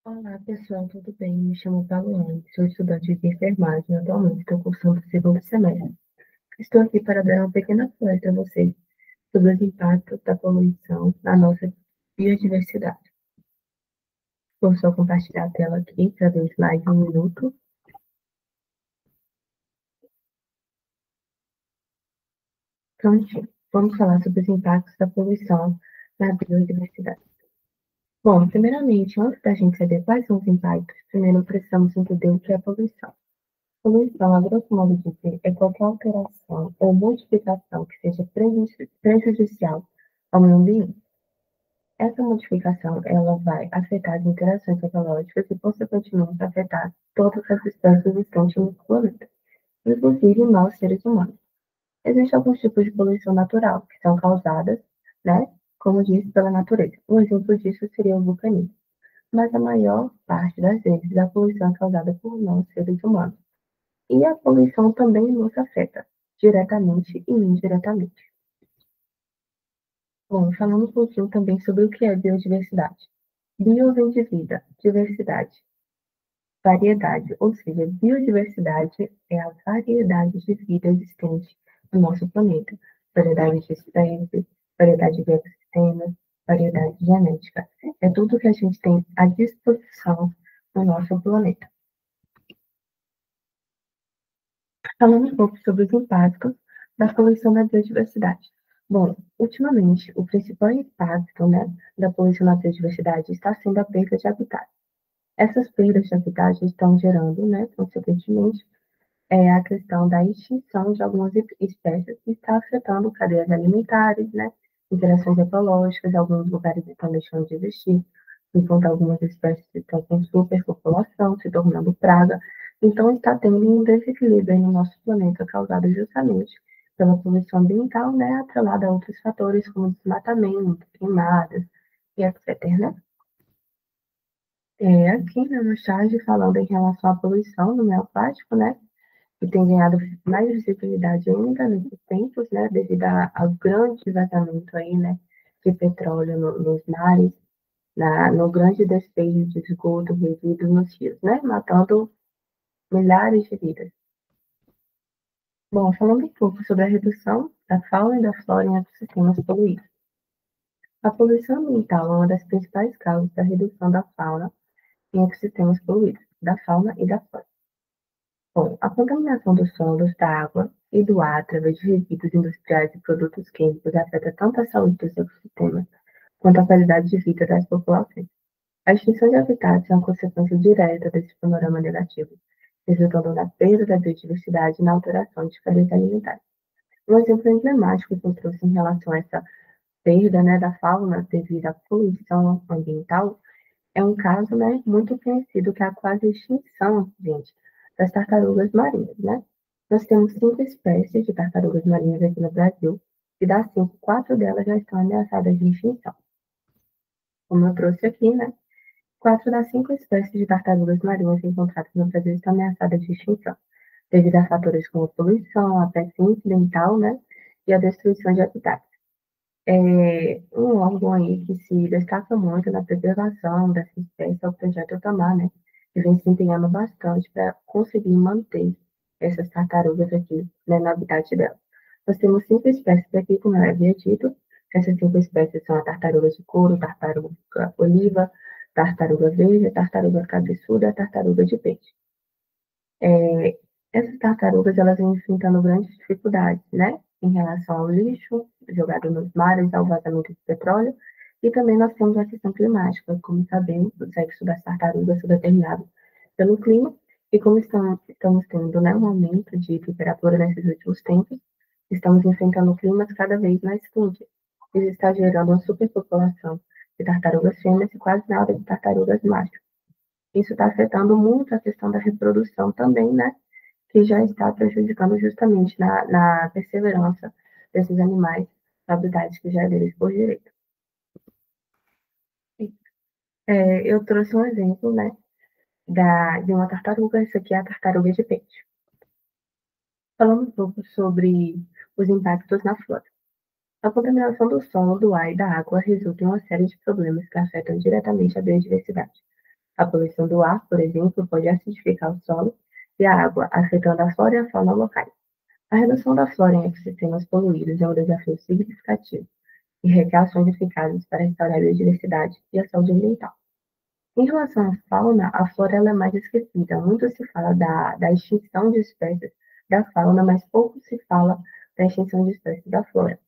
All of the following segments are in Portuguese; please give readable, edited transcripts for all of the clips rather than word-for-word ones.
Olá, pessoal, tudo bem? Me chamo Paulo, sou estudante de enfermagem e atualmente estou cursando o segundo semestre. Estou aqui para dar uma pequena palestra a vocês sobre os impactos da poluição na nossa biodiversidade. Vou só compartilhar a tela aqui para ver o slide em um minuto. Prontinho. Vamos falar sobre os impactos da poluição na biodiversidade. Bom, primeiramente, antes da gente saber quais são os impactos, primeiro precisamos entender o que é poluição. Poluição, a grosso modo dizer, é qualquer alteração ou modificação que seja prejudicial ao meio ambiente. Essa modificação, ela vai afetar as interações ecológicas e, consequentemente, afetar todas as espécies existentes no planeta, inclusive nós, seres humanos. Existem alguns tipos de poluição natural, que são causadas, né, como disse, pela natureza. Um exemplo disso seria o vulcanismo. Mas a maior parte das vezes, a poluição é causada por nós, seres humanos. E a poluição também nos afeta, diretamente e indiretamente. Bom, falando um pouquinho também sobre o que é biodiversidade. Bio vem de vida, diversidade, variedade, ou seja, biodiversidade é a variedade de vida existente no nosso planeta. Variedade de espécies, variedade de ecossistemas, variedade genética. É tudo que a gente tem à disposição no nosso planeta. Falando um pouco sobre os impactos da poluição na biodiversidade. Bom, ultimamente, o principal impacto, né, da poluição na biodiversidade está sendo a perda de habitat. Essas perdas de habitat estão gerando, né, consequentemente, a questão da extinção de algumas espécies que está afetando cadeias alimentares, né, interações ecológicas, alguns lugares estão deixando de existir, enquanto algumas espécies estão com superpopulação, se tornando praga. Então, está tendo um desequilíbrio no nosso planeta causado justamente pela poluição ambiental, né, atrelada a outros fatores como desmatamento, queimadas e etc, né? Aqui na charge, falando em relação à poluição no meio aquático, né, que tem ganhado mais visibilidade ainda nesses tempos, né, devido ao grande vazamento aí, né, de petróleo nos mares, no grande despejo de esgoto, resíduos nos rios, né, matando milhares de vidas. Bom, falando um pouco sobre a redução da fauna e da flora em ecossistemas poluídos. A poluição ambiental é uma das principais causas da redução da fauna em ecossistemas poluídos, da fauna e da flora. Bom, a contaminação dos solos, da água e do ar através de resíduos industriais e produtos químicos afeta tanto a saúde dos ecossistemas quanto a qualidade de vida das populações. A extinção de habitats é uma consequência direta desse panorama negativo, resultando na perda da biodiversidade e na alteração de cadeias alimentares. Um exemplo emblemático que eu trouxe em relação a essa perda, né, da fauna devido à poluição ambiental é um caso, né, muito conhecido, que é a quase extinção, gente, das tartarugas marinhas, né? Nós temos 5 espécies de tartarugas marinhas aqui no Brasil, e das 5, 4 delas já estão ameaçadas de extinção. Como eu trouxe aqui, né, 4 das 5 espécies de tartarugas marinhas encontradas no Brasil estão ameaçadas de extinção, devido a fatores como a poluição, a pesca incidental, né, e a destruição de habitats. Um órgão aí que se destaca muito na preservação dessa espécie é o Projeto Otamar, né, que vem se empenhando bastante para conseguir manter essas tartarugas aqui, né, no habitat delas. Nós temos 5 espécies aqui, como eu havia dito. Essas 5 espécies são a tartaruga de couro, tartaruga oliva, tartaruga verde, tartaruga cabeçuda e a tartaruga de peixe. Essas tartarugas, elas vêm enfrentando grandes dificuldades, né, em relação ao lixo jogado nos mares, ao vazamento de petróleo, e também nós temos a questão climática. Como sabemos, o sexo das tartarugas é determinado pelo clima, e como estamos tendo, né, um aumento de temperatura nesses últimos tempos, estamos enfrentando climas cada vez mais quentes. Isso está gerando uma superpopulação de tartarugas fêmeas e quase nada de tartarugas machos. Isso está afetando muito a questão da reprodução também, né, que já está prejudicando justamente na perseverança desses animais na habitat que já é deles por direito. Eu trouxe um exemplo, né, de uma tartaruga. Isso aqui é a tartaruga de peixe. Falando um pouco sobre os impactos na flora. A contaminação do solo, do ar e da água resulta em uma série de problemas que afetam diretamente a biodiversidade. A poluição do ar, por exemplo, pode acidificar o solo e a água, afetando a flora e a fauna locais. A redução da flora em ecossistemas poluídos é um desafio significativo e requer ações eficazes para restaurar a biodiversidade e a saúde ambiental. Em relação à fauna, a flora ela é mais esquecida. Muito se fala da extinção de espécies da fauna, mas pouco se fala da extinção de espécies da flora.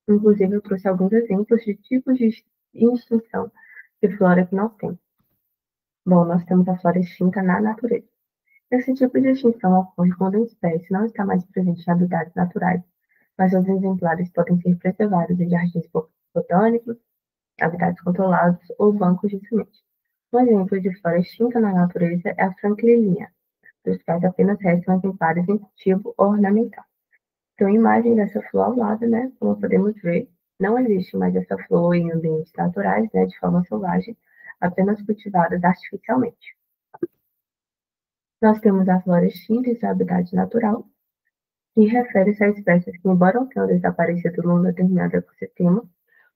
Inclusive, eu trouxe alguns exemplos de tipos de extinção de flora que nós temos. Bom, nós temos a flora extinta na natureza. Esse tipo de extinção ocorre quando uma espécie não está mais presente em habitats naturais, mas os exemplares podem ser preservados em jardins botânicos, habitats controlados ou bancos de sementes. Um exemplo de flora extinta na natureza é a franquilinha, dos quais apenas restam exemplares em cultivo ornamental. Então, a imagem dessa flor ao lado, né, como podemos ver, não existe mais essa flor em ambientes naturais, né, de forma selvagem, apenas cultivadas artificialmente. Nós temos a flora extinta em seu habitat natural, que refere-se a espécies que, embora tenham desaparecido num determinado ecossistema,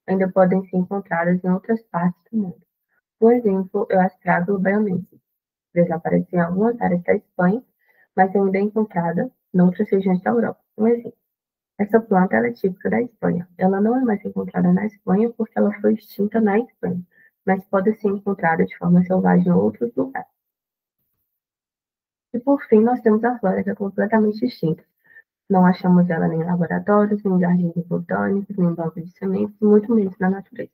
ainda podem ser encontradas em outras partes do mundo. Um exemplo é o Astragalus baiamense. Desapareceu em algumas áreas da Espanha, mas ainda é encontrada em outras regiões da Europa. Um exemplo. Essa planta ela é típica da Espanha. Ela não é mais encontrada na Espanha porque ela foi extinta na Espanha, mas pode ser encontrada de forma selvagem em outros lugares. E por fim, nós temos a flora, que é completamente extinta. Não achamos ela nem em laboratórios, nem em jardins botânicos, nem em bancos de sementes, muito menos na natureza.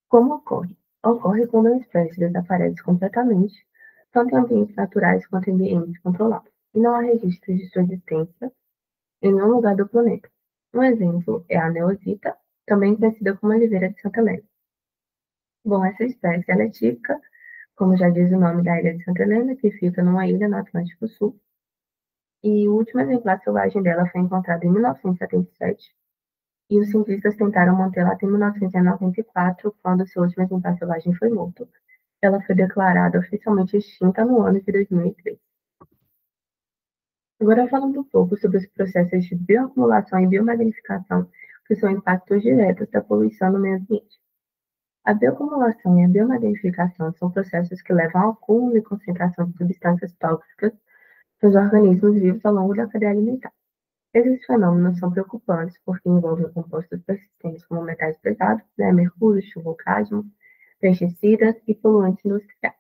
Como ocorre? Ocorre quando uma espécie desaparece completamente, tanto em ambientes naturais quanto em ambientes controlados, e não há registros de sua existência em nenhum lugar do planeta. Um exemplo é a neosita, também conhecida como oliveira de Santa Helena. Bom, essa espécie ela é típica, como já diz o nome da ilha de Santa Helena, que fica numa ilha no Atlântico Sul, e o último exemplar selvagem dela foi encontrado em 1977, e os cientistas tentaram mantê-la até 1994, quando seu último exemplar selvagem foi morto. Ela foi declarada oficialmente extinta no ano de 2003. Agora, falando um pouco sobre os processos de bioacumulação e biomagnificação, que são impactos diretos da poluição no meio ambiente. A bioacumulação e a biomagnificação são processos que levam ao acúmulo e concentração de substâncias tóxicas nos organismos vivos ao longo da cadeia alimentar. Esses fenômenos são preocupantes porque envolvem compostos persistentes como metais pesados, né, mercúrio, chumbo, cádmio, pesticidas e poluentes industriais.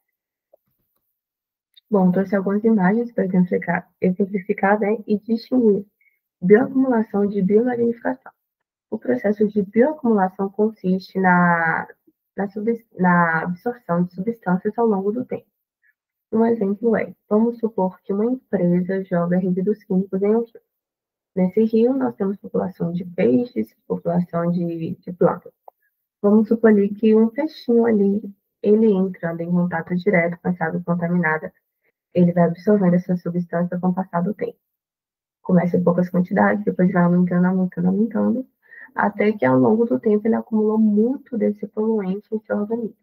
Bom, trouxe algumas imagens para exemplificar, né, e distinguir bioacumulação de biomagnificação. O processo de bioacumulação consiste na absorção de substâncias ao longo do tempo. Um exemplo é, vamos supor que uma empresa joga resíduos químicos em um rio. Nesse rio, nós temos população de peixes, população de plantas. Vamos supor ali que um peixinho ali, ele entrando em contato direto com essa água contaminada, ele vai absorvendo essa substância com o passar do tempo. Começa em poucas quantidades, depois vai aumentando, aumentando, aumentando, até que ao longo do tempo ele acumulou muito desse poluente em seu organismo.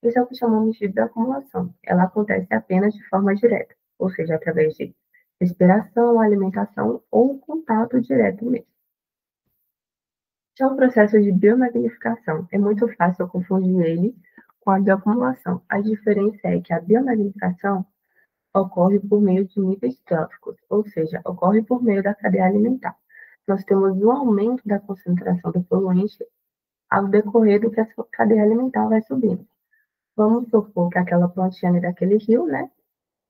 Isso é o que chamamos de bioacumulação. Ela acontece apenas de forma direta, ou seja, através de respiração, alimentação ou contato direto mesmo. Já o processo de biomagnificação é muito fácil confundir ele com a bioacumulação. A diferença é que a biomagnificação ocorre por meio de níveis tróficos, ou seja, ocorre por meio da cadeia alimentar. Nós temos um aumento da concentração do poluente ao decorrer do que a sua cadeia alimentar vai subindo. Vamos supor que aquela plantinha daquele rio, né,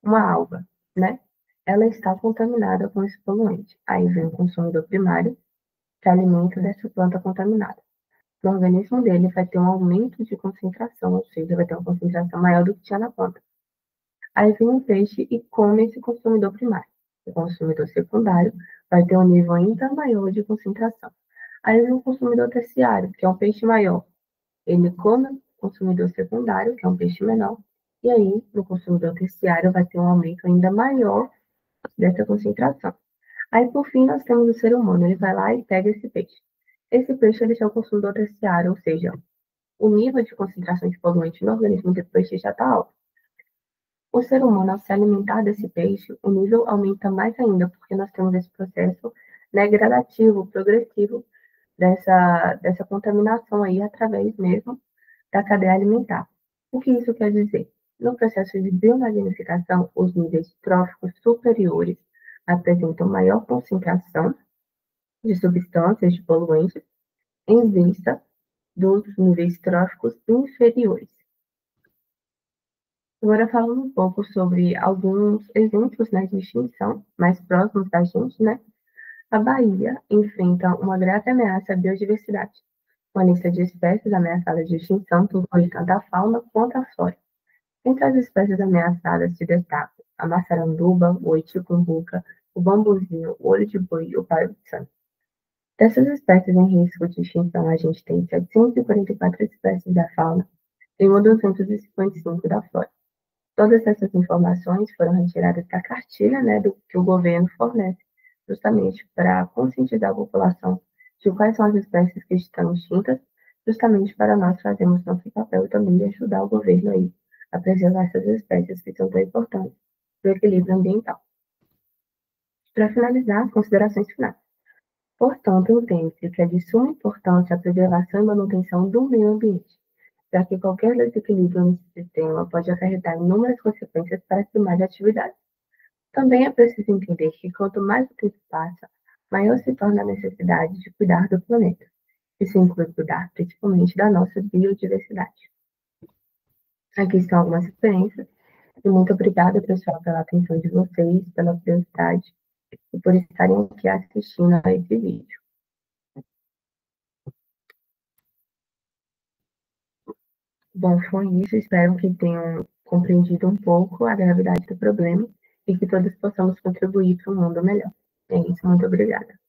uma alga, né, ela está contaminada com esse poluente. Aí vem o consumidor primário, que alimenta dessa planta contaminada. No organismo dele vai ter um aumento de concentração, ou seja, vai ter uma concentração maior do que tinha na planta. Aí vem o peixe e come esse consumidor primário. O consumidor secundário vai ter um nível ainda maior de concentração. Aí vem o consumidor terciário, que é um peixe maior. Ele come o consumidor secundário, que é um peixe menor, e aí no consumidor terciário vai ter um aumento ainda maior dessa concentração. Aí, por fim, nós temos o ser humano. Ele vai lá e pega esse peixe. Esse peixe ele é o consumidor terciário, ou seja, o nível de concentração de poluente no organismo do peixe já está alto. O ser humano, ao se alimentar desse peixe, o nível aumenta mais ainda, porque nós temos esse processo, né, gradativo, progressivo, dessa contaminação aí através mesmo da cadeia alimentar. O que isso quer dizer? No processo de biomagnificação, os níveis tróficos superiores apresentam maior concentração de substâncias de poluentes em vista dos níveis tróficos inferiores. Agora falando um pouco sobre alguns exemplos, né, de extinção mais próximos da gente, né? A Bahia enfrenta uma grave ameaça à biodiversidade. Uma lista de espécies ameaçadas de extinção que inclui tanto a fauna quanto a flora. Entre as espécies ameaçadas se destacam a maçaranduba, o oiticumbuca, o bambuzinho, o olho de boi e o paio-de Dessas espécies em risco de extinção, a gente tem 744 espécies da fauna e 1.255 da flora. Todas essas informações foram retiradas da cartilha, né, que o governo fornece, justamente para conscientizar a população de quais são as espécies que estão extintas, justamente para nós fazermos nosso papel também de ajudar o governo aí a preservar essas espécies que são tão importantes para o equilíbrio ambiental. Para finalizar, as considerações finais. Portanto, entende-se que é de suma importância a preservação e manutenção do meio ambiente, já que qualquer desequilíbrio nesse sistema pode acarretar inúmeras consequências para as demais atividades. Também é preciso entender que quanto mais o tempo passa, maior se torna a necessidade de cuidar do planeta. Isso inclui cuidar principalmente da nossa biodiversidade. Aqui estão algumas referências, e muito obrigada, pessoal, pela atenção de vocês, pela curiosidade e por estarem aqui assistindo a esse vídeo. Bom, foi isso. Espero que tenham compreendido um pouco a gravidade do problema e que todos possamos contribuir para um mundo melhor. É isso. Muito obrigada.